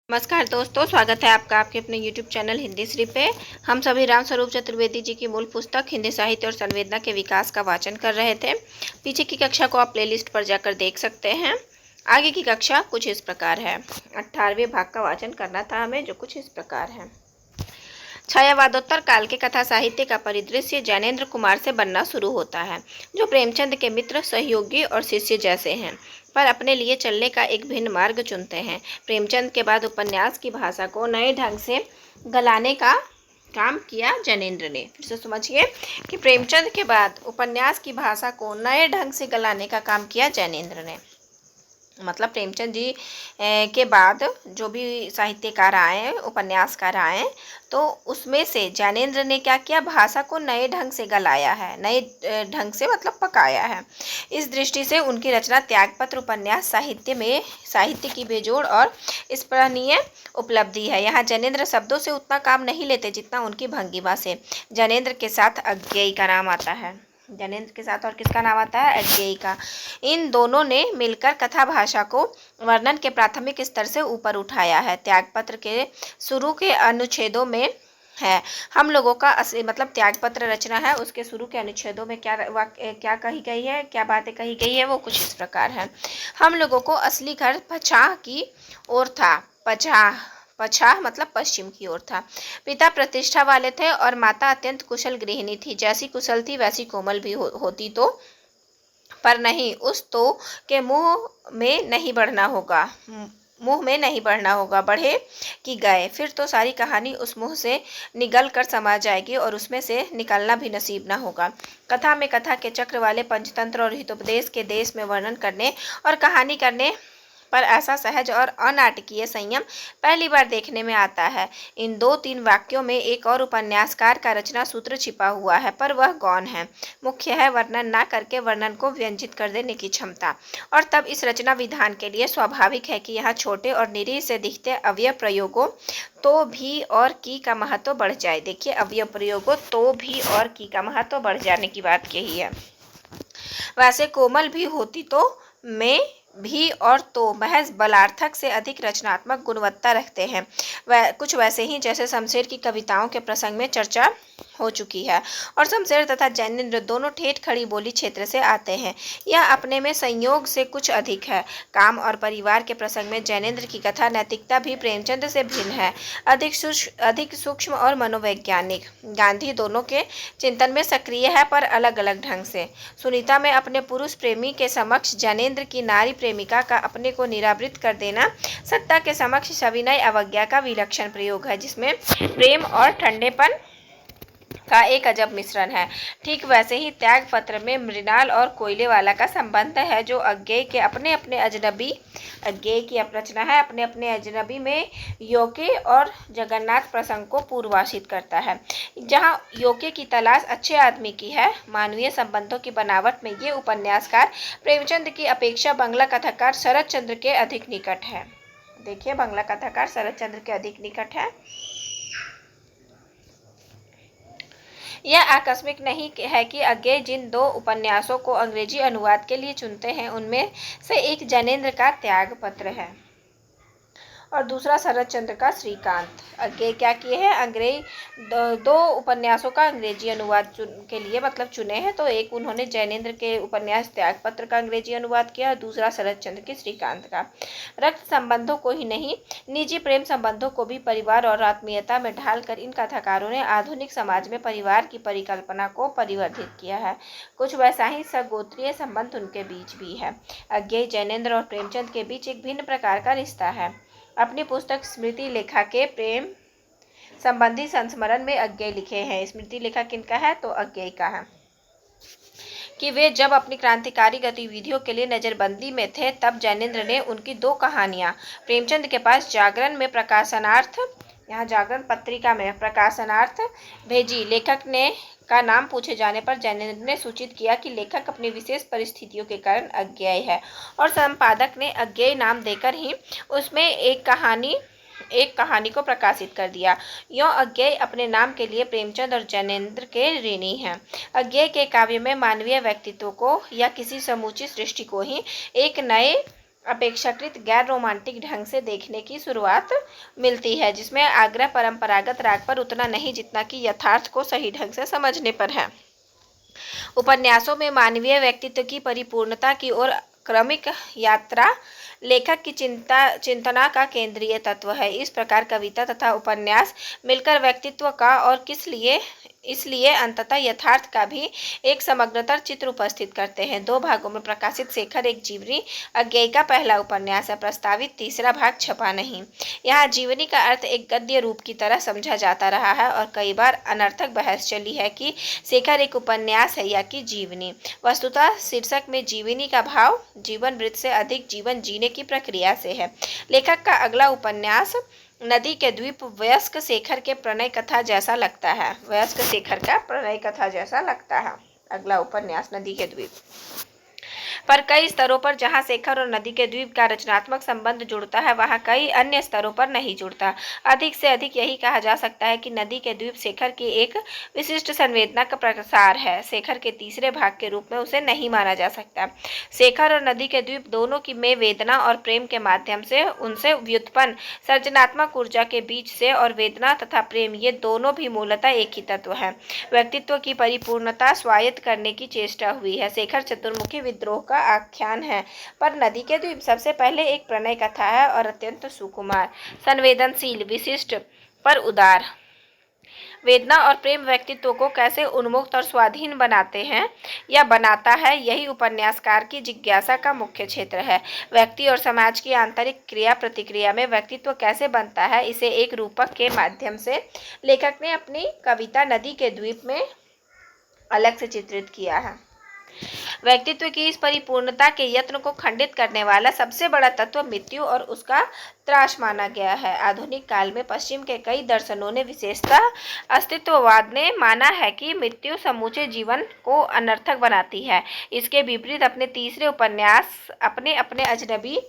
नमस्कार दोस्तों, स्वागत है आपका आपके अपने YouTube चैनल हिंदी श्री पे। हम सभी राम स्वरूप चतुर्वेदी जी की मूल पुस्तक हिंदी साहित्य और संवेदना के विकास का वाचन कर रहे थे। पीछे की कक्षा को आप प्लेलिस्ट पर जाकर देख सकते हैं। आगे की कक्षा कुछ इस प्रकार है। 18वें भाग का वाचन करना था हमें, जो कुछ इस प्रकार है। छायावादोत्तर काल के कथा साहित्य का परिदृश्य ज्ञानेंद्र कुमार से बनना शुरू होता है, जो प्रेमचंद के मित्र, सहयोगी और शिष्य जैसे हैं, पर अपने लिए चलने का एक भिन्न मार्ग चुनते हैं। प्रेमचंद के बाद उपन्यास की भाषा को नए ढंग से गलाने का काम किया ज्ञानेंद्र ने। फिर से समझिए कि प्रेमचंद के बाद उपन्यास की भाषा को नए ढंग से गलाने का काम किया ज्ञानेंद्र ने। मतलब प्रेमचंद जी के बाद जो भी साहित्यकार आए, उपन्यासकार आए, तो उसमें से ज्ञानेंद्र ने क्या किया, भाषा को नए ढंग से गलाया है, नए ढंग से मतलब पकाया है। इस दृष्टि से उनकी रचना त्यागपत्र उपन्यास साहित्य की बेजोड़ और स्मरणीय उपलब्धि है। यहाँ ज्ञानेंद्र शब्दों से उतना काम नहीं लेते जितना उनकी भंगिमा से। ज्ञानेंद्र के साथ अज्ञेय का नाम आता है। ज्ञानेंद्र के साथ और किसका नाम आता है? अज्ञेय का। इन दोनों ने मिलकर कथा भाषा को वर्णन के प्राथमिक स्तर से ऊपर उठाया है। त्यागपत्र के शुरू के अनुच्छेदों में है हम लोगों का मतलब त्यागपत्र रचना है, उसके शुरू के अनुच्छेदों में क्या कही गई है, क्या बातें कही गई है, वो कुछ इस प्रकार है। हम लोगों को असली घर पछाह की ओर था। पछाह मतलब पश्चिम की ओर था। पिता प्रतिष्ठा वाले थे और माता अत्यंत कुशल गृहिणी थी। जैसी कुशल थी वैसी कोमल भी होती तो, पर नहीं, उस तो के मुंह में नहीं बढ़ना होगा, बढ़े कि गए, फिर तो सारी कहानी उस मुंह से निगल कर समा जाएगी और उसमें से निकलना भी नसीब ना होगा। कथा में कथा के चक्र वाले पंचतंत्र और हितोपदेश के देश में वर्णन करने और कहानी करने पर ऐसा सहज और अनाटकीय संयम पहली बार देखने में आता है। इन 2-3 वाक्यों में एक और उपन्यासकार का रचना सूत्र छिपा हुआ है, पर वह कौन है? मुख्य है वर्णन ना करके वर्णन को व्यंजित कर देने की क्षमता। और तब इस रचना विधान के लिए स्वाभाविक है कि यहाँ छोटे और निरीह से दिखते अवयव प्रयोगों तो भी और की का महत्व बढ़ जाए। देखिए, अवयव प्रयोगों तो भी और की का महत्व बढ़ जाने की बात कही है। वैसे कोमल भी होती तो में भी और तो महज बलार्थक से अधिक रचनात्मक गुणवत्ता रखते हैं। वह कुछ वैसे ही जैसे शमशेर की कविताओं के प्रसंग में चर्चा हो चुकी है। और शमशेर तथा ज्ञानेंद्र दोनों ठेठ खड़ी बोली क्षेत्र से आते हैं। यह अपने में संयोग से कुछ अधिक है। काम और परिवार के प्रसंग में ज्ञानेंद्र की कथा नैतिकता भी प्रेमचंद से भिन्न है, अधिक सूक्ष्म और मनोवैज्ञानिक। गांधी दोनों के चिंतन में सक्रिय है, पर अलग अलग ढंग से। सुनीता में अपने पुरुष प्रेमी के समक्ष ज्ञानेंद्र की नारी प्रेमिका का अपने को निरावृत कर देना सत्ता के समक्ष सविनय अवज्ञा का विलक्षण प्रयोग है, जिसमें प्रेम और ठंडेपन का एक अजब मिश्रण है। ठीक वैसे ही त्याग पत्र में मृणाल और कोयले वाला का संबंध है, जो अज्ञेय की अपने अपने अजनबी में योके और जगन्नाथ प्रसंग को पूर्वासित करता है। जहाँ योके की तलाश अच्छे आदमी की है, मानवीय संबंधों की बनावट में ये उपन्यासकार प्रेमचंद की अपेक्षा बंगला कथाकार शरद चंद्र के अधिक निकट है। देखिए, बंगला कथाकार शरद चंद्र के अधिक निकट है। यह आकस्मिक नहीं है कि अज्ञेय जिन 2 उपन्यासों को अंग्रेजी अनुवाद के लिए चुनते हैं, उनमें से एक ज्ञानेंद्र का त्यागपत्र है और दूसरा शरद चंद्र का श्रीकांत। अज्ञेय क्या किए हैं? अंग्रेजी 2 उपन्यासों का अंग्रेजी अनुवाद के लिए मतलब चुने हैं। तो एक उन्होंने ज्ञानेंद्र के उपन्यास त्यागपत्र का अंग्रेजी अनुवाद किया और दूसरा शरद चंद्र के श्रीकांत का। रक्त संबंधों को ही नहीं, निजी प्रेम संबंधों को भी परिवार और आत्मीयता में ढालकर इन कथाकारों ने आधुनिक समाज में परिवार की परिकल्पना को परिवर्धित किया है। कुछ वैसा ही सगोत्रीय संबंध उनके बीच भी है। अज्ञेय ज्ञानेंद्र और प्रेमचंद के बीच एक भिन्न प्रकार का रिश्ता है। अपनी पुस्तक स्मृति लेखा के प्रेम संबंधी संस्मरण में अज्ञेय लिखे हैं। स्मृति लेखा किनका है? तो अज्ञेय का है कि वे जब अपनी क्रांतिकारी गतिविधियों के लिए नजरबंदी में थे, तब ज्ञानेंद्र ने उनकी 2 कहानियां प्रेमचंद के पास जागरण में प्रकाशनार्थ, यहाँ जागरण पत्रिका में प्रकाशनार्थ भेजी। लेखक ने का नाम पूछे जाने पर ज्ञानेंद्र ने सूचित किया कि लेखक अपनी विशेष परिस्थितियों के कारण अज्ञेय है, और संपादक ने अज्ञेय नाम देकर ही उसमें एक कहानी को प्रकाशित कर दिया। यों अज्ञेय अपने नाम के लिए प्रेमचंद और ज्ञानेंद्र के ऋणी हैं। अज्ञेय के काव्य में मानवीय व्यक्तित्व को या किसी समूची सृष्टि को ही एक नए अपेक्षाकृत गैर रोमांटिक ढंग से देखने की शुरुआत मिलती है, जिसमें आग्रह परंपरागत राग पर उतना नहीं जितना कि यथार्थ को सही ढंग से समझने पर है। उपन्यासों में मानवीय व्यक्तित्व की परिपूर्णता की ओर क्रमिक यात्रा लेखक की चिंतना का केंद्रीय तत्व है। इस प्रकार कविता तथा उपन्यास मिलकर व्यक्तित्व का और इसलिए अंततः यथार्थ का भी एक समग्रतर चित्र उपस्थित करते हैं। 2 भागों में प्रकाशित शेखर एक जीवनी अज्ञेय का पहला उपन्यास है। प्रस्तावित तीसरा भाग छपा नहीं। यहाँ जीवनी का अर्थ एक गद्य रूप की तरह समझा जाता रहा है और कई बार अनर्थक बहस चली है कि शेखर एक उपन्यास है या कि जीवनी। वस्तुतः शीर्षक में जीवनी का भाव जीवन वृत्त से अधिक जीवन जीने की प्रक्रिया से है। लेखक का अगला उपन्यास नदी के द्वीप वयस्क शेखर के प्रणय कथा जैसा लगता है। वयस्क शेखर का प्रणय कथा जैसा लगता है अगला उपन्यास नदी के द्वीप। पर कई स्तरों पर जहां शेखर और नदी के द्वीप का रचनात्मक संबंध जुड़ता है, वहां कई अन्य स्तरों पर नहीं जुड़ता। अधिक से अधिक यही कहा जा सकता है कि नदी के द्वीप शेखर की एक विशिष्ट संवेदना का प्रसार है। शेखर के तीसरे भाग के रूप में उसे नहीं माना जा सकता। शेखर और नदी के द्वीप दोनों की में वेदना और प्रेम के माध्यम से उनसे व्युत्पन्न सर्जनात्मक ऊर्जा के बीच से, और वेदना तथा प्रेम ये दोनों भी मूलतः एक ही तत्व है। व्यक्तित्व की परिपूर्णता स्वायत्त करने की चेष्टा हुई है। शेखर चतुर्मुखी विद्रोह का आख्यान है, पर नदी के द्वीप सबसे पहले एक प्रणय कथा है और अत्यंत सुकुमार, संवेदनशील, विशिष्ट पर उदार। वेदना और प्रेम व्यक्तित्व को कैसे उन्मुक्त और स्वाधीन बनाते हैं या बनाता है, यही उपन्यासकार की जिज्ञासा का मुख्य क्षेत्र है। व्यक्ति और समाज की आंतरिक क्रिया प्रतिक्रिया में व्यक्तित्व कैसे बनता है, इसे एक रूपक के माध्यम से लेखक ने अपनी कविता नदी के द्वीप में अलग से चित्रित किया है। व्यक्तित्व की इस परिपूर्णता के यत्न को खंडित करने वाला सबसे बड़ा तत्व मृत्यु और उसका त्रास माना गया है। आधुनिक काल में पश्चिम के कई दर्शनों ने, विशेषतः अस्तित्ववाद ने, माना है कि मृत्यु समूचे जीवन को अनर्थक बनाती है। इसके विपरीत अपने तीसरे उपन्यास अपने अपने अजनबी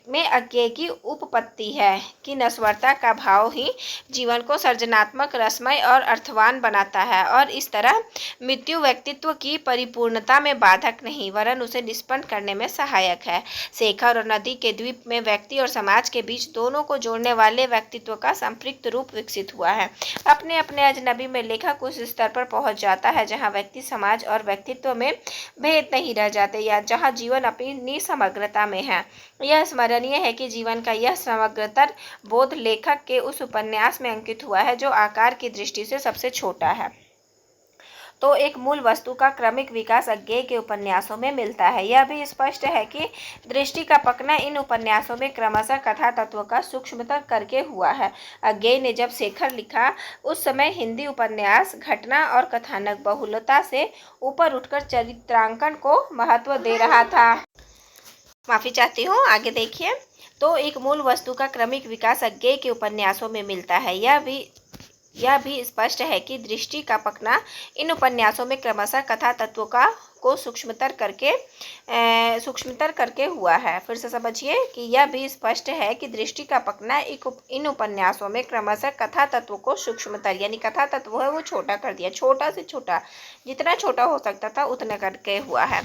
में अज्ञेय की उपपत्ति है कि नश्वरता का भाव ही जीवन को सर्जनात्मक, रसमय और अर्थवान बनाता है, और इस तरह मृत्यु व्यक्तित्व की परिपूर्णता में बाधक नहीं वरन उसे निष्पन्न करने में सहायक है। शेखर और नदी के द्वीप में व्यक्ति और समाज के बीच दोनों को जोड़ने वाले व्यक्तित्व का संपृक्त रूप विकसित हुआ है। अपने अपने अजनबी में लेखक उस स्तर पर पहुंच जाता है जहां व्यक्ति, समाज और व्यक्तित्व में भेद नहीं रह जाते, या जहां जीवन अपनी समग्रता में है। यह स्मरणीय है कि जीवन का यह समग्रतर बोध लेखक के उस उपन्यास में अंकित हुआ है जो आकार की दृष्टि से सबसे छोटा है। तो एक मूल वस्तु का क्रमिक विकास अज्ञेय के उपन्यासों में मिलता है। यह भी स्पष्ट है कि दृष्टि का पकना इन उपन्यासों में क्रमशः कथा तत्व का सूक्ष्मतर करके हुआ है। अज्ञेय ने जब शेखर लिखा, उस समय हिंदी उपन्यास घटना और कथानक बहुलता से ऊपर उठकर चरित्रांकन को महत्व दे रहा था। माफी चाहती हूँ, आगे देखिए। तो एक मूल वस्तु का क्रमिक विकास अज्ञेय के उपन्यासों में मिलता है। यह भी स्पष्ट है कि दृष्टि का पकना इन उपन्यासों में क्रमशः कथा तत्वों को सूक्ष्मतर करके हुआ है। फिर से समझिए कि यह भी स्पष्ट है कि दृष्टि का पकना इन उपन्यासों में क्रमशः कथा तत्व को सूक्ष्मतर, यानी कथा तत्व है वो छोटा कर दिया, छोटा से छोटा, जितना छोटा हो सकता था उतना करके हुआ है।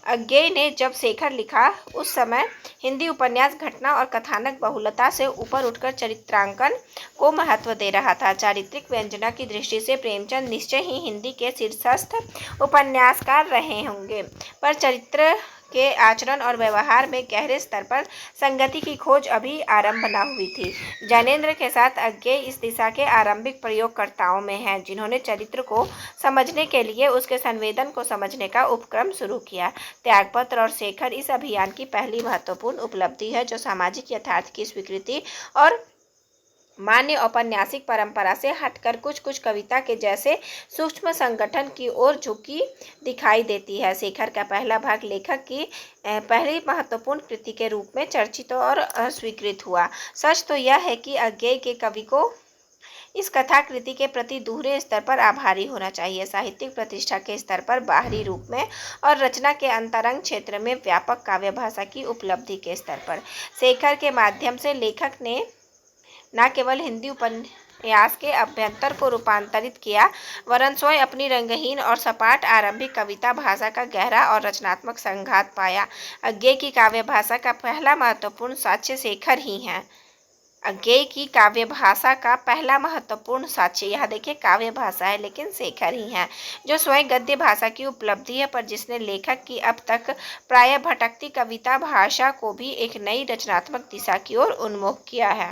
अज्ञेय ने जब शेखर लिखा, उस समय हिंदी उपन्यास घटना और कथानक बहुलता से ऊपर उठकर चरित्रांकन को महत्व दे रहा था। चारित्रिक व्यंजना की दृष्टि से प्रेमचंद निश्चय ही हिंदी के शीर्षस्थ उपन्यासकार रहे होंगे, पर चरित्र के आचरण और व्यवहार में गहरे स्तर पर संगति की खोज अभी आरंभ न हुई थी। ज्ञानेंद्र के साथ अज्ञेय इस दिशा के आरंभिक प्रयोगकर्ताओं में हैं, जिन्होंने चरित्र को समझने के लिए उसके संवेदन को समझने का उपक्रम शुरू किया। त्यागपत्र और शेखर इस अभियान की पहली महत्वपूर्ण उपलब्धि है, जो सामाजिक यथार्थ की स्वीकृति और मान्य औपन्यासिक परंपरा से हटकर कुछ कविता के जैसे सूक्ष्म संगठन की ओर झुकी दिखाई देती है। शेखर का पहला भाग लेखक की पहली महत्वपूर्ण कृति के रूप में चर्चित और स्वीकृत हुआ। सच तो यह है कि अज्ञेय के कवि को इस कथाकृति के प्रति दूसरे स्तर पर आभारी होना चाहिए। साहित्यिक प्रतिष्ठा के स्तर पर, बाहरी रूप में और रचना के अंतरंग क्षेत्र में व्यापक काव्य भाषा की उपलब्धि के स्तर पर शेखर के माध्यम से लेखक ने न केवल इतिहास के अभ्यंतर को रूपांतरित किया, वरन स्वयं अपनी रंगहीन और सपाट आरंभिक कविता भाषा का गहरा और रचनात्मक संघात पाया। अज्ञेय की काव्य भाषा का पहला महत्वपूर्ण साक्ष्य शेखर ही है। अज्ञेय की काव्य भाषा का पहला महत्वपूर्ण साक्ष्य, यहाँ देखिए काव्य भाषा है लेकिन शेखर ही है, जो स्वयं गद्य भाषा की उपलब्धि है, पर जिसने लेखक की अब तक प्रायः भटकती कविता भाषा को भी एक नई रचनात्मक दिशा की ओर उन्मुख किया है।